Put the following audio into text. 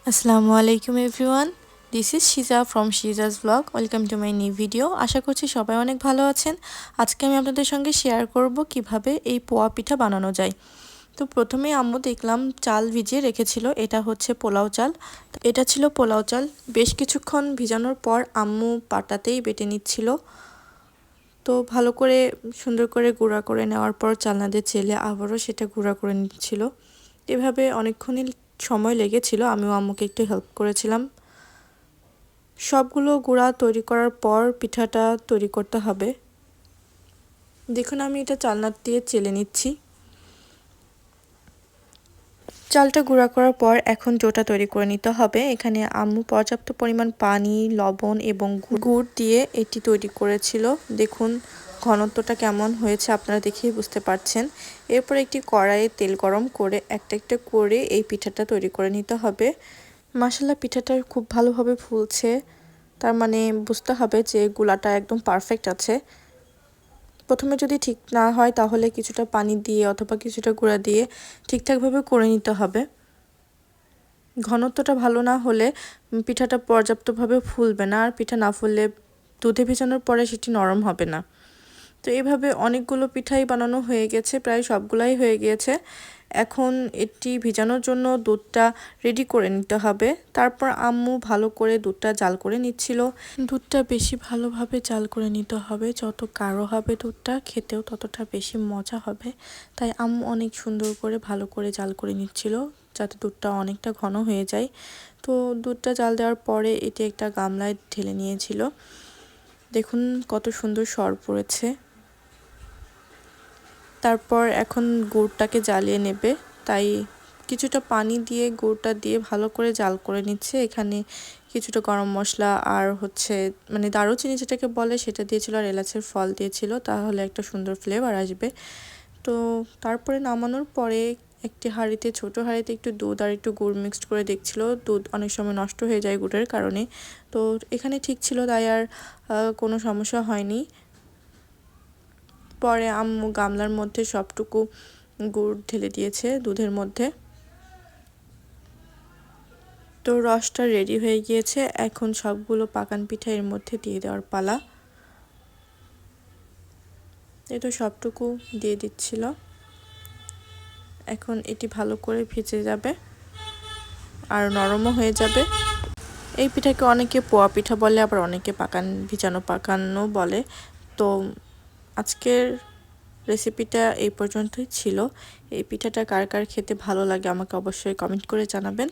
আসসালামু আলাইকুম everyone, this is Shiza from Shiza's vlog. Welcome to my new video. আশা করছি সবাই অনেক ভালো আছেন। আজকে আমি আপনাদের সঙ্গে শেয়ার করব কিভাবে এই পোয়া পিঠা বানানো যায়। তো প্রথমে আম্মু দেখলাম চাল ভিজিয়ে রেখেছিল, এটা হচ্ছে পোলাও চাল। এটা ছিল পোলাও চাল। বেশ কিছুক্ষণ ভিজানোর পর আম্মু পাটাতেই বেটে নিচ্ছিল। তো ভালো করে সুন্দর করে গুঁড়া করে নেওয়ার পর চালনা দিয়ে চেলে আবারও সেটা গুঁড়া করে নিচ্ছিল। এভাবে অনেকক্ষণই সময় লেগেছিল, আমিও আম্মুকে একটু হেল্প করেছিলাম। সবগুলো গুঁড়া তৈরি করার পর পিঠাটা তৈরি করতে হবে। দেখুন আমি এটা চালনা দিয়ে চেলে নিচ্ছি। চালটা গুঁড়া করার পর এখন ডোটা তৈরি করে নিতে হবে। এখানে আম্মু পর্যাপ্ত পরিমাণ পানি, লবণ এবং গুড় দিয়ে এটি তৈরি করেছিল। দেখুন ঘনত্বটা কেমন হয়েছে আপনারা দেখেই বুঝতে পারছেন। এরপর একটি কড়াইয়ে তেল গরম করে একটা একটা করে এই পিঠাটা তৈরি করে নিতে হবে। মাশাআল্লাহ পিঠাটা খুব ভালোভাবে ফুলছে, তার মানে বুঝতে হবে যে গুলাটা একদম পারফেক্ট আছে। প্রথমে যদি ঠিক না হয় তাহলে কিছুটা পানি দিয়ে অথবা কিছুটা গুঁড়া দিয়ে ঠিকঠাকভাবে করে নিতে হবে। ঘনত্বটা ভালো না হলে পিঠাটা পর্যাপ্তভাবে ফুলবে না, আর পিঠা না ফুললে দুধে ভেজানোর পরে সেটি নরম হবে না। তো এইভাবে অনেকগুলো পিঠাই বানানো হয়ে গেছে, প্রায় সবগুলাই হয়ে গিয়েছে। এখন এটি ভেজানোর জন্য দুধটা রেডি করে নিতে হবে। তারপর আম্মু ভালো করে দুধটা জাল করে নিচ্ছিল। দুধটা বেশি ভালোভাবে জাল করে নিতে হবে, যত গাঢ় হবে দুধটা খেতেও ততটা বেশি মজা হবে। তাই আম্মু অনেক সুন্দর করে ভালো করে জাল করে নিচ্ছিল যাতে দুধটা অনেকটা ঘন হয়ে যায়। তো দুধটা জাল দেওয়ার পরে এটি একটা গামলায় ঢেলে নিয়েছিল। দেখুন কত সুন্দর সর পড়েছে। তারপর এখন গুড়টাকে জ্বালিয়ে নেবে, তাই কিছুটা পানি দিয়ে গুড়টা দিয়ে ভালো করে জাল করে নিচ্ছে। এখানে কিছুটা গরম মশলা আর মানে দারুচিনি যেটাকে বলে সেটা দিয়েছিল, আর এলাচের ফল দিয়েছিল, তাহলে একটা সুন্দর ফ্লেভার আসবে। তো তারপরে নামানোর পরে একটি হাঁড়িতে, ছোটো হাঁড়িতে একটু দুধ আর একটু গুড় মিক্সড করে দেখছিল। দুধ অনেক সময় নষ্ট হয়ে যায় গুড়ের কারণে, তো এখানে ঠিক ছিল, তাই আর কোনো সমস্যা হয়নি। পরে আম্মু গামলার মধ্যে সবটুকু গুড় ঢেলে দিয়েছে দুধের মধ্যে। তো রসটা রেডি হয়ে গিয়েছে, এখন সবগুলো পাকান পিঠা এর মধ্যে দিয়ে দেওয়ার পালা। এই তো সবটুকু দিয়ে দিচ্ছিল। এখন এটি ভালো করে ভেজে যাবে আর নরমও হয়ে যাবে। এই পিঠাকে অনেকে পোয়া পিঠা বলে, আবার অনেকে ভিজানো পাকানো বলে। তো আজকের রেসিপিটা এই পর্যন্তই ছিল। এই পিঠাটা কার কার খেতে ভালো লাগে আমাকে অবশ্যই কমেন্ট করে জানাবেন।